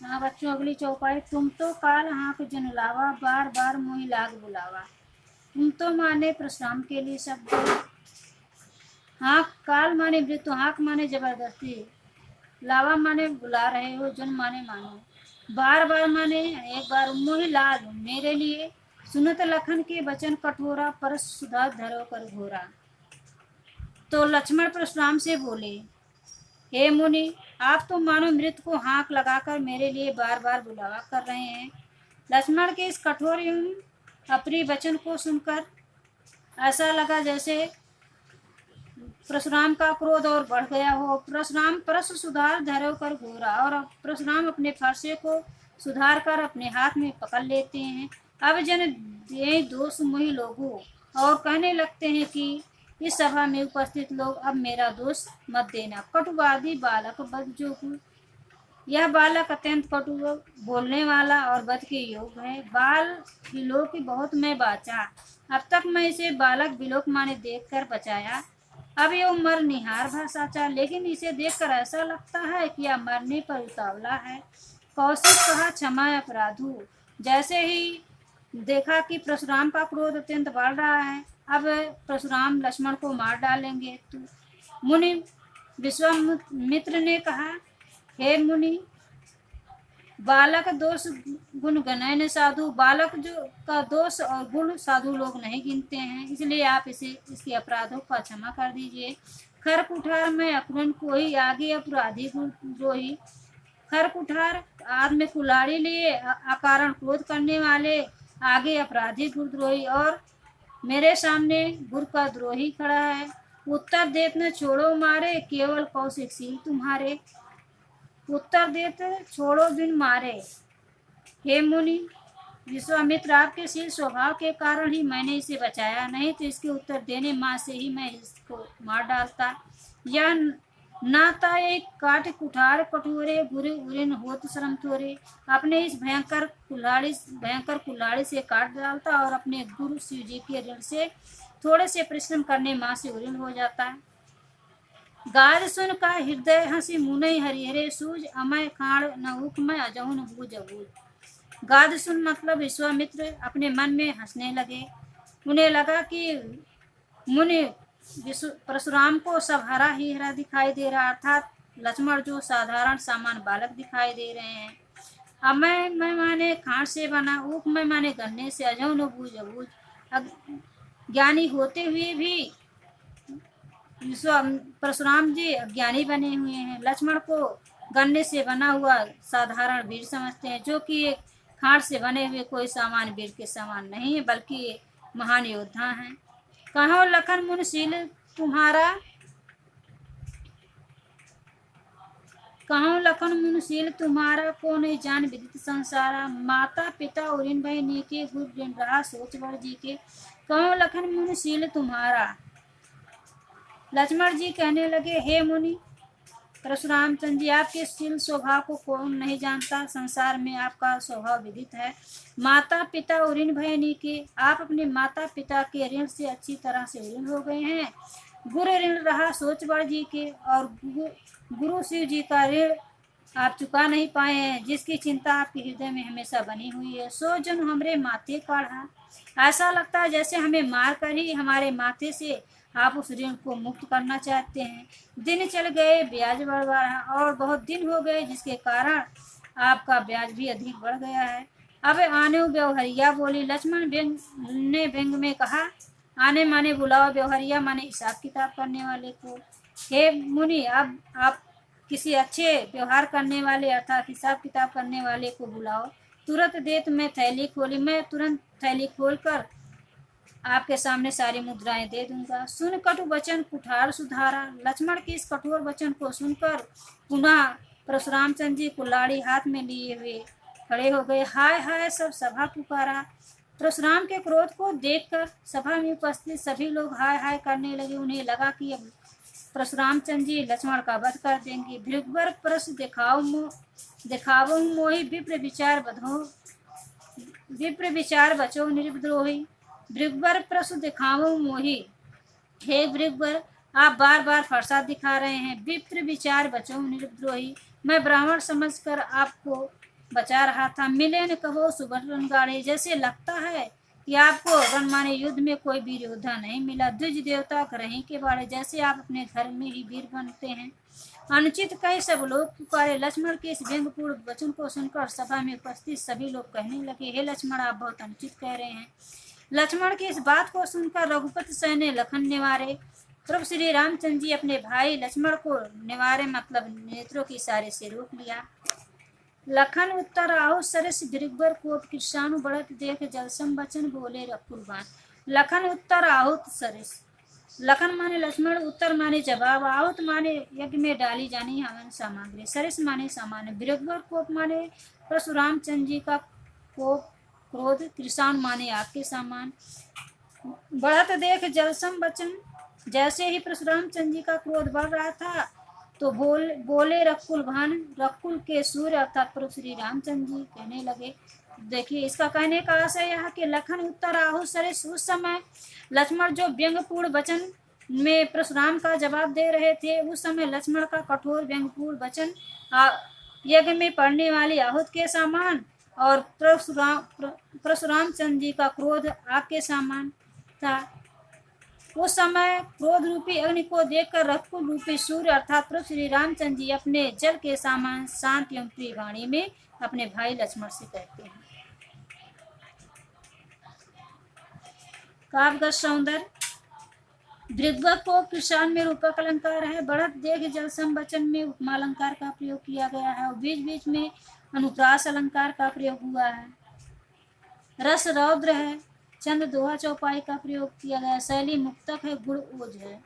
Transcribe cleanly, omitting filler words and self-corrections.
हाँ बच्चों, अगली चौपाई। तुम तो काल हाँक जन लावा, बार बार मोहि लाग बुलावा। तुम तो माने प्रश्राम के लिए शब्द। हाँक काल माने मृत्यु, हाँक माने जबरदस्ती, लावा माने बुला रहे हो, जन माने मानो, बार बार माने एक बार, मोहि लाग मेरे लिए, सुनत लखन के वचन कठोरा, परस सुधा धरो कर घोरा। तो लक्ष्मण परशुराम से बोले, हे मुनि, आप तो मानो मृत को हाँक लगाकर मेरे लिए बार बार बुलावा कर रहे हैं। लक्ष्मण के इस कठोर एवं अप्रिय वचन को सुनकर ऐसा लगा जैसे परशुराम का क्रोध और बढ़ गया हो। परशुराम परस सुधार धरो कर घोरा, और अब परशुराम अपने फरसे को सुधार कर अपने हाथ में पकड़ लेते हैं। अब जन ये दोष मोहि लोगों, और कहने लगते हैं कि इस सभा में उपस्थित लोग, अब मेरा दोष मत देना। कटुवादी बालक बदजोगु, यह बालक अत्यंत कटु बोलने वाला और वध के योग्य है। बाल विलोक बहुत मैं बाचा, अब तक मैं इसे बालक विलोक माने देखकर बचाया, अब ये मर निहार भर साचा। लेकिन इसे देखकर ऐसा लगता है कि यह मरने पर उतावला है। कौशिक कहा, क्षमा अपराधु। जैसे ही देखा कि परशुराम का क्रोध अत्यंत बढ़ रहा है, अब परशुराम लक्ष्मण को मार डालेंगे, तो मुनि विश्वामित्र ने कहा, हे मुनि, बालक दोष गुण गणन साधु, बालक जो का दोष और गुण साधु लोग नहीं गिनते हैं, इसलिए आप इसे इसके अपराधों का क्षमा कर दीजिए। खर कुठार में अकुरन कोई, आगे अपराधी द्रोही। खर कुठार हाथ में कुल्हाड़ी लिए अकारण क्रोध करने वाले, आगे अपराधी गुरद्रोही, और मेरे सामने गुर का द्रोही खड़ा है। उत्तर देत न छोड़ो मारे, केवल कौशिक सील तुम्हारे। उत्तर देते छोड़ो बिन मारे। हे मुनि विश्वामित्र, आपके शील स्वभाव के कारण ही मैंने इसे बचाया, नहीं तो इसके उत्तर देने माँ से ही मैं इसको मार डालता। यह नाता एक काट कुठार कटोरे, बुरे उरिन होत शर्म थोरे। अपने इस भयंकर कुल्हाड़ी से काट डालता, और अपने गुरु शिव जी के ऋण से थोड़े से परिश्रम करने माँ से उरिन हो जाता है। गाद सुन का हृदय हंसी, मुनई हरिहरे सूझ, अमय खाड़ न उख मैं अजहु न बूझ अबूझ। गाद सुन मतलब विश्वामित्र अपने मन में हंसने लगे। उन्हें लगा कि मुनि परशुराम को सब हरा ही हरा दिखाई दे रहा, अर्थात लक्ष्मण जो साधारण सामान्य बालक दिखाई दे रहे हैं। अमय मैं माने खाड़ से बना, उख मैं माने गन्ने से, अजहु न बूझ अबूझ, ज्ञानी होते हुए भी परशुराम जी अज्ञानी बने हुए हैं। लक्ष्मण को गन्ने से बना हुआ साधारण वीर समझते हैं, जो कि एक खाड़ से बने हुए कोई सामान्य वीर के समान नहीं है, बल्कि महान योद्धा हैं। कहो लखन मुनशील तुम्हारा, कहो लखन मुनशील तुम्हारा, को नहीं जान विदित संसारा। माता पिता और इन भाई नीके, गुरु ऋण रहा सोच बड़ जी के। कहो लखन मुनशील तुम्हारा। लक्ष्मण जी कहने लगे, हे मुनि परशुराम चंद्र जी, आपके शील स्वभाव को कौन नहीं जानता, संसार में आपका स्वभाव विदित है। माता पिता और ऋण भय के, आप अपने माता पिता के ऋण से अच्छी तरह से ऋण हो गए हैं। गुरु ऋण रहा सोच बड़ जी के, और गुरु शिव जी का ऋण आप चुका नहीं पाए हैं, जिसकी चिंता आपके हृदय में हमेशा बनी हुई है। सो जन हमरे माथे काढ़ा, ऐसा लगता है जैसे हमें मार कर ही हमारे माथे से आप उस ऋण को मुक्त करना चाहते हैं। दिन चल गए, ब्याज बढ़ रहा, और बहुत दिन हो गए, जिसके कारण आपका ब्याज भी अधिक बढ़ गया है। अब आने व्यवहरिया बोली। लक्ष्मण ने व्यंग में कहा, आने माने बुलाओ, व्यवहरिया माने हिसाब किताब करने वाले को। हे मुनि, अब आप किसी अच्छे व्यवहार करने वाले अर्थात हिसाब किताब करने वाले को बुलाओ। तुरंत देत मैं थैली खोली, मैं तुरंत थैली खोलकर आपके सामने सारी मुद्राएं दे दूंगा। सुन कटु वचन कुठार सुधारा। लक्ष्मण के इस कठोर वचन को सुनकर पुनः परशुराम चंद्र जी कुल्हाड़ी हाथ में लिए हुए खड़े हो गए। हाय हाय सब सभा पुकारा। परशुराम के क्रोध को देखकर सभा में उपस्थित सभी लोग हाय हाय करने लगे। उन्हें लगा कि अब परशुराम चंद्र जी लक्ष्मण का वध कर देंगे। भृगवर परस दिखावो मोहि, विप्र विचार बधो, विप्र विचार बचो निर्द्रोही। भृगवर प्रसु दिखाओ मोहि, हे भृगवर, आप बार बार फरसा दिखा रहे हैं। विप्र विचार बचो निर्द्रोही, मैं ब्राह्मण समझकर आपको बचा रहा था। मिले न कबो सुबह गाड़े, जैसे लगता है कि आपको रण माने युद्ध में कोई वीर योद्धा नहीं मिला। द्विज देवता करहीं के बाड़े, जैसे आप अपने घर में ही वीर बनते हैं। अनुचित कहे सब लोग पुकारे, लक्ष्मण के इस व्यंग्यपूर्ण वचन को सुनकर सभा में उपस्थित सभी लोग कहने लगे, हे लक्ष्मण, आप बहुत अनुचित कह रहे हैं। लक्ष्मण की इस बात को सुनकर रघुपति सहने लखन निवारे। प्रभु श्री रामचंद्र जी अपने भाई लक्ष्मण को निवारे मतलब नेत्रों के इशारे से रोक लिया। लखन उत्तर आहु सरस गिरिबर कोप, कृष्णानु बढ़त देख जलसम बचन बोले रकुलबान। लखन उत्तर आहुत सरस, लखन माने लक्ष्मण, उत्तर माने जवाब, आहुत माने यज्ञ में डाली जानी हवन सामग्री, सरस माने सामान्य, बिरबल कोप माने परशुराम चंद्र जी का कोप क्रोध, कृषाण माने आपके सामान। बढ़त देख जलसम बचन, जैसे ही परशुराम चंद्र जी का क्रोध बढ़ रहा था तो बोले रकुल भान, रकुल के सूर्य अर्थात प्रभु श्री रामचंद्र जी कहने लगे। देखिए इसका कहने का आशय यह कि लखन उत्तर आहु सरस, उस समय लक्ष्मण जो व्यंग्यपूर्ण वचन में परशुराम का जवाब दे रहे थे, उस समय लक्ष्मण का कठोर व्यंग्यपूर्ण वचन यज्ञ में पड़ने वाली आहुत के समान और परशुराम चंद्र जी का क्रोध आग के समान था। उस समय क्रोध रूपी अग्नि को देखकर रकुल रूपी सूर्य अर्थात प्रभु श्री रामचंद्र जी अपने जल के समान शांत एवं प्रिय वाणी में अपने भाई लक्ष्मण से कहते हैं। काव्यगत सौंदर्य, दृग्वत को कृषाण में रूपक अलंकार है। बढ़त देख जलसम वचन में उपमा अलंकार का प्रयोग किया गया है और बीच बीच में अनुप्रास अलंकार का प्रयोग हुआ है। रस रौद्र है, चंद्र दोहा चौपाई का प्रयोग किया गया। शैली मुक्तक है, गुण ओज है।